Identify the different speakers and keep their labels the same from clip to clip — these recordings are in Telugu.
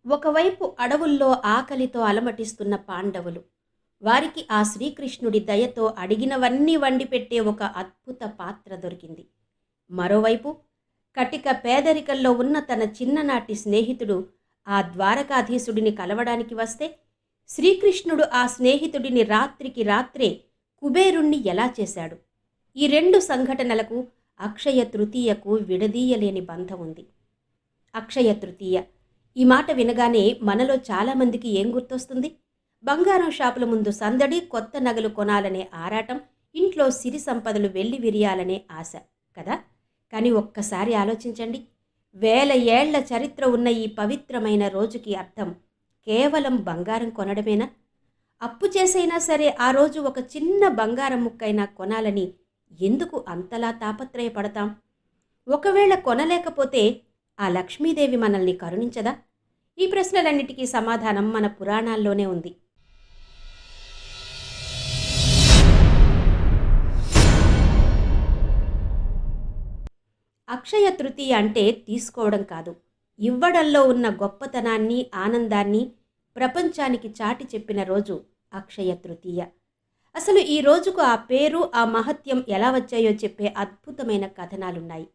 Speaker 1: ఒకవైపు అడవుల్లో ఆకలితో అలమటిస్తున్న పాండవులు, వారికి ఆ శ్రీకృష్ణుడి దయతో అడిగినవన్నీ వండిపెట్టే ఒక అద్భుత పాత్ర దొరికింది. మరోవైపు కటిక పేదరికంలో ఉన్న తన చిన్ననాటి స్నేహితుడు ఆ ద్వారకాధీశుడిని కలవడానికి వస్తే, శ్రీకృష్ణుడు ఆ స్నేహితుడిని రాత్రికి రాత్రే కుబేరుణ్ణి ఎలా చేశాడు? ఈ రెండు సంఘటనలకు అక్షయ తృతీయకు విడదీయలేని బంధం ఉంది. అక్షయ తృతీయ ఈ మాట వినగానే మనలో చాలామందికి ఏం గుర్తొస్తుంది? బంగారం షాపుల ముందు సందడి, కొత్త నగలు కొనాలనే ఆరాటం, ఇంట్లో సిరి సంపదలు వెళ్లి విరియాలనే ఆశ కదా. కానీ ఒక్కసారి ఆలోచించండి, వేల ఏళ్ల చరిత్ర ఉన్న ఈ పవిత్రమైన రోజుకి అర్థం కేవలం బంగారం కొనడమేనా? అప్పు చేసైనా సరే ఆ రోజు ఒక చిన్న బంగారం ముక్కైనా కొనాలని ఎందుకు అంతలా తాపత్రయపడతాం? ఒకవేళ కొనలేకపోతే ఆ లక్ష్మీదేవి మనల్ని కరుణించదా? ఈ ప్రశ్నలన్నిటికీ సమాధానం మన పురాణాల్లోనే ఉంది. అక్షయ తృతీయ అంటే తీసుకోవడం కాదు, ఇవ్వడంలో ఉన్న గొప్పతనాన్ని, ఆనందాన్ని ప్రపంచానికి చాటి చెప్పిన రోజు అక్షయ తృతీయ. అసలు ఈ రోజుకు ఆ పేరు, ఆ మహత్యం ఎలా వచ్చాయో చెప్పే అద్భుతమైన కథనాలున్నాయి.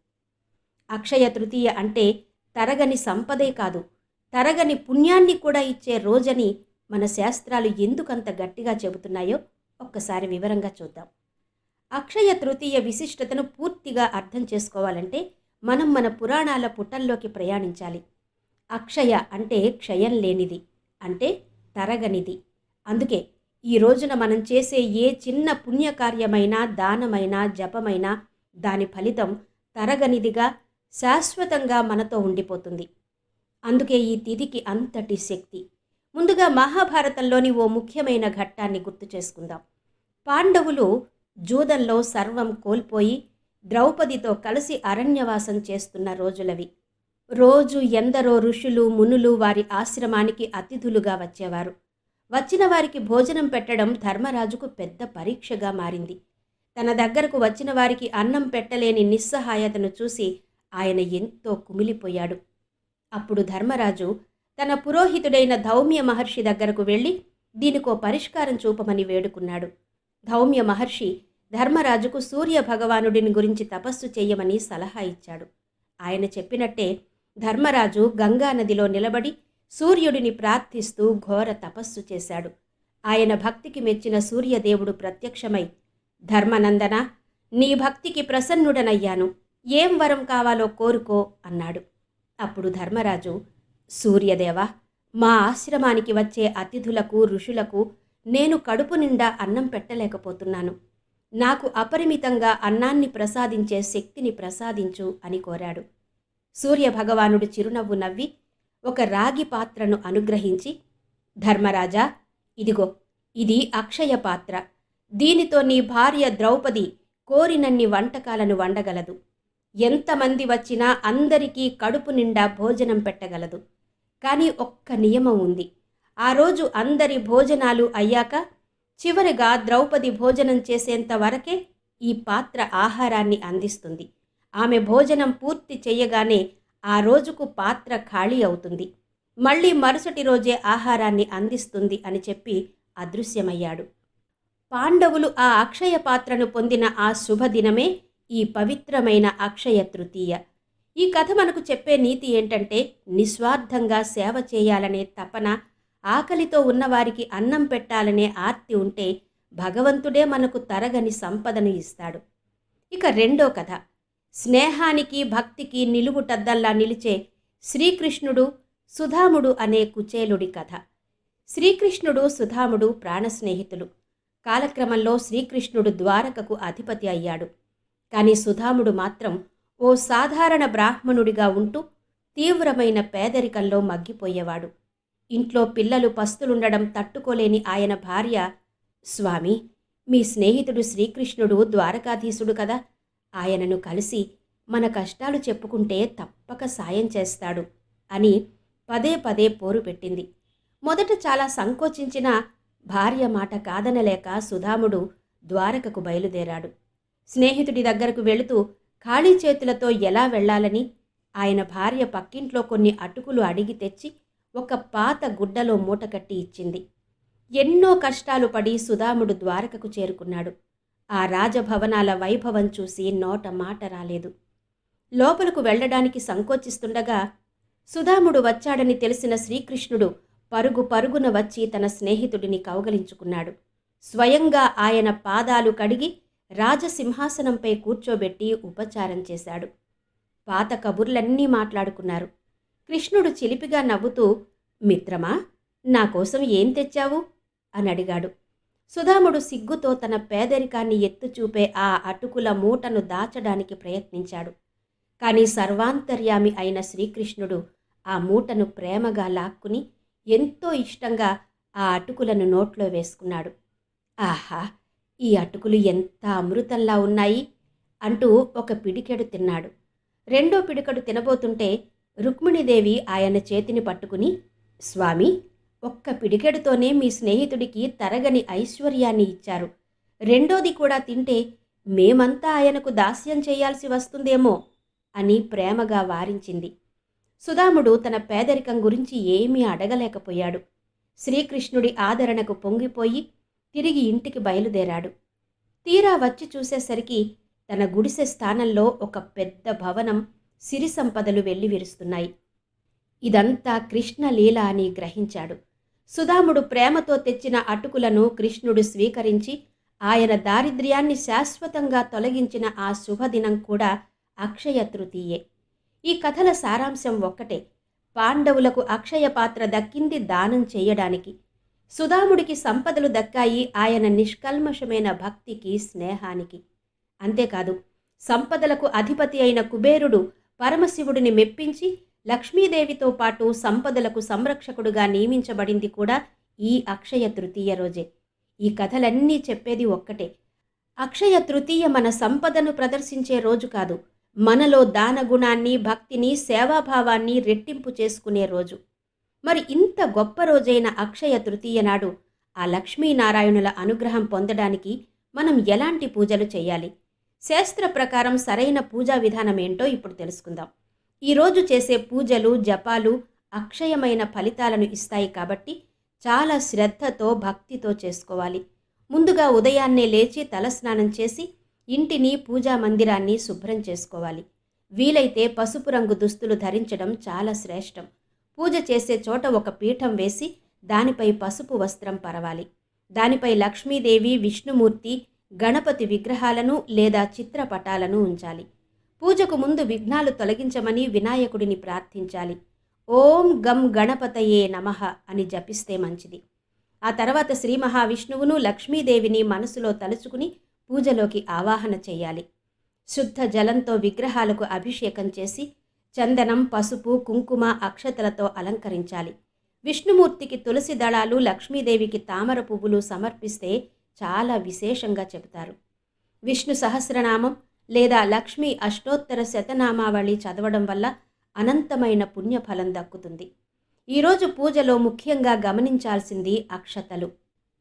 Speaker 1: అక్షయ తృతీయ అంటే తరగని సంపదే కాదు, తరగని పుణ్యాన్ని కూడా ఇచ్చే రోజని మన శాస్త్రాలు ఎందుకంత గట్టిగా చెబుతున్నాయో ఒక్కసారి వివరంగా చూద్దాం. అక్షయ తృతీయ విశిష్టతను పూర్తిగా అర్థం చేసుకోవాలంటే మనం మన పురాణాల పుటల్లోకి ప్రయాణించాలి. అక్షయ అంటే క్షయం లేనిది, అంటే తరగనిది. అందుకే ఈ రోజున మనం చేసే ఏ చిన్న పుణ్యకార్యమైనా, దానమైనా, జపమైనా దాని ఫలితం తరగనిదిగా, శాశ్వతంగా మనతో ఉండిపోతుంది. అందుకే ఈ తిథికి అంతటి శక్తి. ముందుగా మహాభారతంలోని ఓ ముఖ్యమైన ఘట్టాన్ని గుర్తు చేసుకుందాం. పాండవులు జూదంలో సర్వం కోల్పోయి ద్రౌపదితో కలిసి అరణ్యవాసం చేస్తున్న రోజులవి. రోజు ఎందరో ఋషులు, మునులు వారి ఆశ్రమానికి అతిథులుగా వచ్చేవారు. వచ్చిన వారికి భోజనం పెట్టడం ధర్మరాజుకు పెద్ద పరీక్షగా మారింది. తన దగ్గరకు వచ్చిన వారికి అన్నం పెట్టలేని నిస్సహాయతను చూసి ఆయన ఎంతో కుమిలిపోయాడు. అప్పుడు ధర్మరాజు తన పురోహితుడైన ధౌమ్య మహర్షి దగ్గరకు వెళ్ళి దీనికో పరిష్కారం చూపమని వేడుకున్నాడు. ధౌమ్య మహర్షి ధర్మరాజుకు సూర్య భగవానుడిని గురించి తపస్సు చెయ్యమని సలహా ఇచ్చాడు. ఆయన చెప్పినట్టే ధర్మరాజు గంగా నదిలో నిలబడి సూర్యుడిని ప్రార్థిస్తూ ఘోర తపస్సు చేశాడు. ఆయన భక్తికి మెచ్చిన సూర్యదేవుడు ప్రత్యక్షమై, ధర్మనందన, నీ భక్తికి ప్రసన్నుడనయ్యాను, ఏం వరం కావాలో కోరుకో అన్నాడు. అప్పుడు ధర్మరాజు, సూర్యదేవా, మా ఆశ్రమానికి వచ్చే అతిథులకు, ఋషులకు నేను కడుపు నిండా అన్నం పెట్టలేకపోతున్నాను. నాకు అపరిమితంగా అన్నాన్ని ప్రసాదించే శక్తిని ప్రసాదించు అని కోరాడు. సూర్యభగవానుడు చిరునవ్వు నవ్వి ఒక రాగి పాత్రను అనుగ్రహించి, ధర్మరాజా, ఇదిగో, ఇది అక్షయ పాత్ర. దీనితో నీ భార్య ద్రౌపది కోరినన్ని వంటకాలను వండగలదు. ఎంతమంది వచ్చినా అందరికీ కడుపు నిండా భోజనం పెట్టగలదు. కానీ ఒక్క నియమం ఉంది. ఆ రోజు అందరి భోజనాలు అయ్యాక చివరిగా ద్రౌపది భోజనం చేసేంత వరకే ఈ పాత్ర ఆహారాన్ని అందిస్తుంది. ఆమె భోజనం పూర్తి చెయ్యగానే ఆ రోజుకు పాత్ర ఖాళీ అవుతుంది. మళ్ళీ మరుసటి రోజే ఆహారాన్ని అందిస్తుంది అని చెప్పి అదృశ్యమయ్యాడు. పాండవులు ఆ అక్షయ పాత్రను పొందిన ఆ శుభదినమే ఈ పవిత్రమైన అక్షయ తృతీయ. ఈ కథ మనకు చెప్పే నీతి ఏంటంటే, నిస్వార్థంగా సేవ చేయాలనే తపన, ఆకలితో ఉన్నవారికి అన్నం పెట్టాలనే ఆర్తి ఉంటే భగవంతుడే మనకు తరగని సంపదను ఇస్తాడు. ఇక రెండో కథ, స్నేహానికి, భక్తికి నిలువుటద్దల్లా నిలిచే శ్రీకృష్ణుడు, సుధాముడు అనే కుచేలుడి కథ. శ్రీకృష్ణుడు, సుధాముడు ప్రాణ స్నేహితులు. కాలక్రమంలో శ్రీకృష్ణుడు ద్వారకకు అధిపతి అయ్యాడు. కానీ సుధాముడు మాత్రం ఓ సాధారణ బ్రాహ్మణుడిగా ఉంటూ తీవ్రమైన పేదరికంలో మగ్గిపోయేవాడు. ఇంట్లో పిల్లలు పస్తులుండడం తట్టుకోలేని ఆయన భార్య, స్వామి, మీ స్నేహితుడు శ్రీకృష్ణుడు ద్వారకాధీశుడు కదా, ఆయనను కలిసి మన కష్టాలు చెప్పుకుంటే తప్పక సాయం చేస్తాడు అని పదే పదే పోరు పెట్టింది. మొదట చాలా సంకోచించిన భార్య మాట కాదనలేక సుధాముడు ద్వారకకు బయలుదేరాడు. స్నేహితుడి దగ్గరకు వెళుతూ ఖాళీ చేతులతో ఎలా వెళ్లాలని ఆయన భార్య పక్కింట్లో కొన్ని అటుకులు అడిగి తెచ్చి ఒక పాత గుడ్డలో మూటకట్టి ఇచ్చింది. ఎన్నో కష్టాలు పడి సుధాముడు ద్వారకకు చేరుకున్నాడు. ఆ రాజభవనాల వైభవం చూసి నోట మాట రాలేదు. లోపలకు వెళ్లడానికి సంకోచిస్తుండగా సుధాముడు వచ్చాడని తెలిసిన శ్రీకృష్ణుడు పరుగు పరుగున వచ్చి తన స్నేహితుడిని కౌగలించుకున్నాడు. స్వయంగా ఆయన పాదాలు కడిగి రాజసింహాసనంపై కూర్చోబెట్టి ఉపచారం చేశాడు. పాత కబుర్లన్నీ మాట్లాడుకున్నారు. కృష్ణుడు చిలిపిగా నవ్వుతూ, మిత్రమా, నా కోసం ఏం తెచ్చావు అని అడిగాడు. సుధాముడు సిగ్గుతో తన పేదరికాన్ని ఎత్తుచూపే ఆ అటుకుల మూటను దాచడానికి ప్రయత్నించాడు. కానీ సర్వాంతర్యామి అయిన శ్రీకృష్ణుడు ఆ మూటను ప్రేమగా లాక్కుని ఎంతో ఇష్టంగా ఆ అటుకులను నోట్లో వేసుకున్నాడు. ఆహా, ఈ అటుకులు ఎంత అమృతంలా ఉన్నాయి అంటూ ఒక పిడికెడు తిన్నాడు. రెండో పిడికెడు తినబోతుంటే రుక్మిణీదేవి ఆయన చేతిని పట్టుకుని, స్వామి, ఒక్క పిడికెడుతోనే మీ స్నేహితుడికి తరగని ఐశ్వర్యాన్ని ఇచ్చారు. రెండోది కూడా తింటే మేమంతా ఆయనకు దాస్యం చేయాల్సి వస్తుందేమో అని ప్రేమగా వారించింది. సుధాముడు తన పేదరికం గురించి ఏమీ అడగలేకపోయాడు. శ్రీకృష్ణుడి ఆదరణకు పొంగిపోయి తిరిగి ఇంటికి బయలుదేరాడు. తీరా వచ్చి చూసేసరికి తన గుడిసె స్థానంలో ఒక పెద్ద భవనం, సిరి సంపదలు వెల్లివిరుస్తున్నాయి. ఇదంతా కృష్ణలీల అని గ్రహించాడు. సుధాముడు ప్రేమతో తెచ్చిన అటుకులను కృష్ణుడు స్వీకరించి ఆయన దారిద్ర్యాన్ని శాశ్వతంగా తొలగించిన ఆ శుభదినం కూడా అక్షయ తృతీయే. ఈ కథల సారాంశం ఒక్కటే: పాండవులకు అక్షయ పాత్ర దక్కింది దానం చేయడానికి. సుధాముడికి సంపదలు దక్కాయి ఆయన నిష్కల్మషమైన భక్తికి, స్నేహానికి. అంతేకాదు, సంపదలకు అధిపతి అయిన కుబేరుడు పరమశివుడిని మెప్పించి లక్ష్మీదేవితో పాటు సంపదలకు సంరక్షకుడుగా నియమించబడింది కూడా ఈ అక్షయ తృతీయ రోజే. ఈ కథలన్నీ చెప్పేది ఒక్కటే: అక్షయ తృతీయ మన సంపదను ప్రదర్శించే రోజు కాదు, మనలో దానగుణాన్ని, భక్తిని, సేవాభావాన్ని రెట్టింపు చేసుకునే రోజు. మరి ఇంత గొప్ప రోజైన అక్షయ తృతీయ నాడు ఆ లక్ష్మీనారాయణుల అనుగ్రహం పొందడానికి మనం ఎలాంటి పూజలు చేయాలి? శాస్త్ర ప్రకారం సరైన పూజా విధానం ఏంటో ఇప్పుడు తెలుసుకుందాం. ఈరోజు చేసే పూజలు, జపాలు అక్షయమైన ఫలితాలను ఇస్తాయి కాబట్టి చాలా శ్రద్ధతో, భక్తితో చేసుకోవాలి. ముందుగా ఉదయాన్నే లేచి తలస్నానం చేసి ఇంటిని, పూజా మందిరాన్ని శుభ్రం చేసుకోవాలి. వీలైతే పసుపు రంగు దుస్తులు ధరించడం చాలా శ్రేష్టం. పూజ చేసే చోట ఒక పీఠం వేసి దానిపై పసుపు వస్త్రం పరవాలి. దానిపై లక్ష్మీదేవి, విష్ణుమూర్తి, గణపతి విగ్రహాలను లేదా చిత్రపటాలను ఉంచాలి. పూజకు ముందు విఘ్నాలు తొలగించమని వినాయకుడిని ప్రార్థించాలి. ఓం గం గణపతయే నమః అని జపిస్తే మంచిది. ఆ తర్వాత శ్రీ మహావిష్ణువును, లక్ష్మీదేవిని మనసులో తలుచుకుని పూజలోకి ఆవాహన చేయాలి. శుద్ధ జలంతో విగ్రహాలకు అభిషేకం చేసి చందనం, పసుపు, కుంకుమ, అక్షతలతో అలంకరించాలి. విష్ణుమూర్తికి తులసి దళాలు, లక్ష్మీదేవికి తామర పువ్వులు సమర్పిస్తే చాలా విశేషంగా చెబుతారు. విష్ణు సహస్రనామం లేదా లక్ష్మీ అష్టోత్తర శతనామావళి చదవడం వల్ల అనంతమైన పుణ్యఫలం దక్కుతుంది. ఈరోజు పూజలో ముఖ్యంగా గమనించాల్సింది అక్షతలు.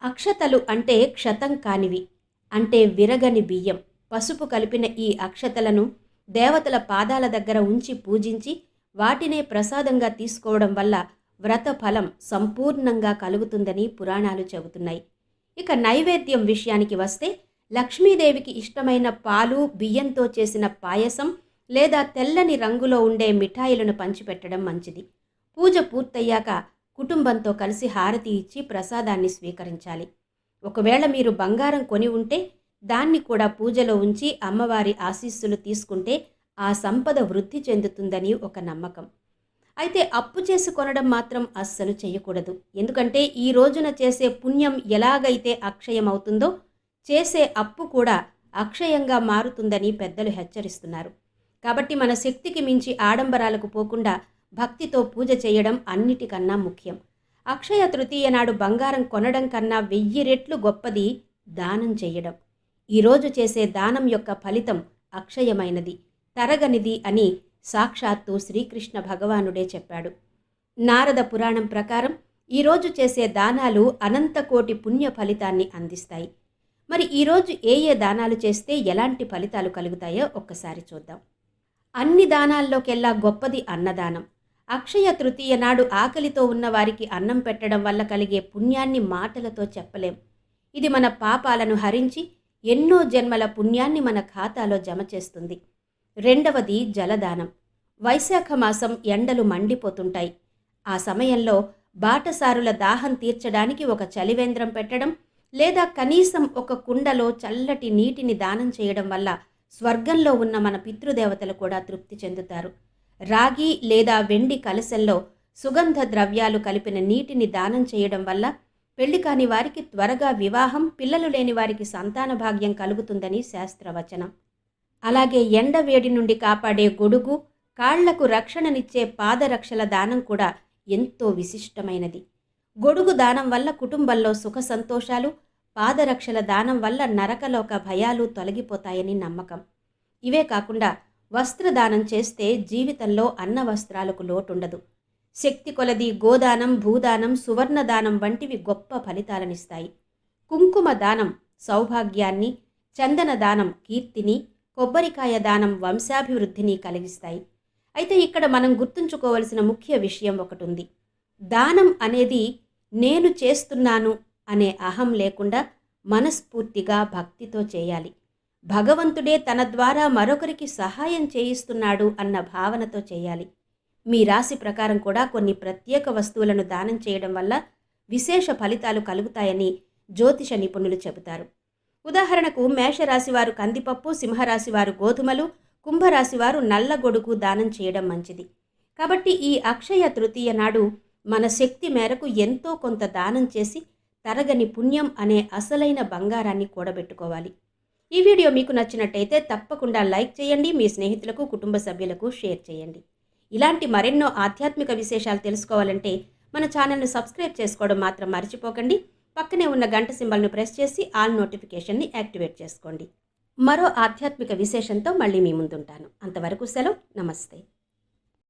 Speaker 1: అక్షతలు అంటే క్షతం కానివి, అంటే విరగని బియ్యం. పసుపు కలిపిన ఈ అక్షతలను దేవతల పాదాల దగ్గర ఉంచి పూజించి వాటినే ప్రసాదంగా తీసుకోవడం వల్ల వ్రత ఫలం సంపూర్ణంగా కలుగుతుందని పురాణాలు చెబుతున్నాయి. ఇక నైవేద్యం విషయానికి వస్తే లక్ష్మీదేవికి ఇష్టమైన పాలు, బియ్యంతో చేసిన పాయసం లేదా తెల్లని రంగులో ఉండే మిఠాయిలను పంచిపెట్టడం మంచిది. పూజ పూర్తయ్యాక కుటుంబంతో కలిసి హారతి ఇచ్చి ప్రసాదాన్ని స్వీకరించాలి. ఒకవేళ మీరు బంగారం కొని ఉంటే దాన్ని కూడా పూజలో ఉంచి అమ్మవారి ఆశీస్సులు తీసుకుంటే ఆ సంపద వృద్ధి చెందుతుందని ఒక నమ్మకం. అయితే అప్పు చేసి కొనడం మాత్రం అస్సలు చేయకూడదు. ఎందుకంటే ఈ రోజున చేసే పుణ్యం ఎలాగైతే అక్షయమవుతుందో చేసే అప్పు కూడా అక్షయంగా మారుతుందని పెద్దలు హెచ్చరిస్తున్నారు. కాబట్టి మన శక్తికి మించి ఆడంబరాలకు పోకుండా భక్తితో పూజ చేయడం అన్నిటికన్నా ముఖ్యం. అక్షయ తృతీయ నాడు బంగారం కొనడం కన్నా 1000 రెట్లు గొప్పది దానం చేయడం. ఈరోజు చేసే దానం యొక్క ఫలితం అక్షయమైనది, తరగనిది అని సాక్షాత్తు శ్రీకృష్ణ భగవానుడే చెప్పాడు. నారద పురాణం ప్రకారం ఈరోజు చేసే దానాలు అనంతకోటి పుణ్య ఫలితాన్ని అందిస్తాయి. మరి ఈరోజు ఏ ఏ దానాలు చేస్తే ఎలాంటి ఫలితాలు కలుగుతాయో ఒక్కసారి చూద్దాం. అన్ని దానాల్లోకెల్లా గొప్పది అన్నదానం. అక్షయ తృతీయ నాడు ఆకలితో ఉన్న వారికి అన్నం పెట్టడం వల్ల కలిగే పుణ్యాన్ని మాటలతో చెప్పలేం. ఇది మన పాపాలను హరించి ఎన్నో జన్మల పుణ్యాన్ని మన ఖాతాలో జమ చేస్తుంది. రెండవది జలదానం. వైశాఖ మాసం ఎండలు మండిపోతుంటాయి. ఆ సమయంలో బాటసారుల దాహం తీర్చడానికి ఒక చలివేంద్రం పెట్టడం లేదా కనీసం ఒక కుండలో చల్లటి నీటిని దానం చేయడం వల్ల స్వర్గంలో ఉన్న మన పితృదేవతలు కూడా తృప్తి చెందుతారు. రాగి లేదా వెండి కలశంలో సుగంధ ద్రవ్యాలు కలిపిన నీటిని దానం చేయడం వల్ల పెళ్లి కాని వారికి త్వరగా వివాహం, పిల్లలు లేని వారికి సంతాన భాగ్యం కలుగుతుందని శాస్త్రవచనం. అలాగే ఎండ వేడి నుండి కాపాడే గొడుగు, కాళ్లకు రక్షణనిచ్చే పాదరక్షల దానం కూడా ఎంతో విశిష్టమైనది. గొడుగు దానం వల్ల కుటుంబంలో సుఖ సంతోషాలు, పాదరక్షల దానం వల్ల నరకలోక భయాలు తొలగిపోతాయని నమ్మకం. ఇవే కాకుండా వస్త్రదానం చేస్తే జీవితంలో అన్న వస్త్రాలకు లోటుండదు. శక్తి కొలది గోదానం, భూదానం, సువర్ణదానం వంటివి గొప్ప ఫలితాలనిస్తాయి. కుంకుమ దానం సౌభాగ్యాన్ని, చందన దానం కీర్తిని, కొబ్బరికాయ దానం వంశాభివృద్ధిని కలిగిస్తాయి. అయితే ఇక్కడ మనం గుర్తుంచుకోవలసిన ముఖ్య విషయం ఒకటి ఉంది. దానం అనేది నేను చేస్తున్నాను అనే అహం లేకుండా మనస్ఫూర్తిగా భక్తితో చేయాలి. భగవంతుడే తన ద్వారా మరొకరికి సహాయం చేయిస్తున్నాడు అన్న భావనతో చేయాలి. మీ రాశి ప్రకారం కూడా కొన్ని ప్రత్యేక వస్తువులను దానం చేయడం వల్ల విశేష ఫలితాలు కలుగుతాయని జ్యోతిష నిపుణులు చెబుతారు. ఉదాహరణకు మేషరాశివారు కందిపప్పు, సింహరాశివారు గోధుమలు, కుంభరాశివారు నల్ల గొడుగు దానం చేయడం మంచిది. కాబట్టి ఈ అక్షయ తృతీయ నాడు మన శక్తి మేరకు ఎంతో కొంత దానం చేసి తరగని పుణ్యం అనే అసలైన బంగారాన్ని కూడబెట్టుకోవాలి. ఈ వీడియో మీకు నచ్చినట్టయితే తప్పకుండా లైక్ చేయండి, మీ స్నేహితులకు, కుటుంబ సభ్యులకు షేర్ చేయండి. ఇలాంటి మరెన్నో ఆధ్యాత్మిక విశేషాలు తెలుసుకోవాలంటే మన ఛానల్ను సబ్స్క్రైబ్ చేసుకోవడం మాత్రం మర్చిపోకండి. పక్కనే ఉన్న గంట సింబల్ను ప్రెస్ చేసి ఆల్ నోటిఫికేషన్ని యాక్టివేట్ చేసుకోండి. మరో ఆధ్యాత్మిక విశేషంతో మళ్ళీ మీ ముందుంటాను. అంతవరకు సెలవు. నమస్తే.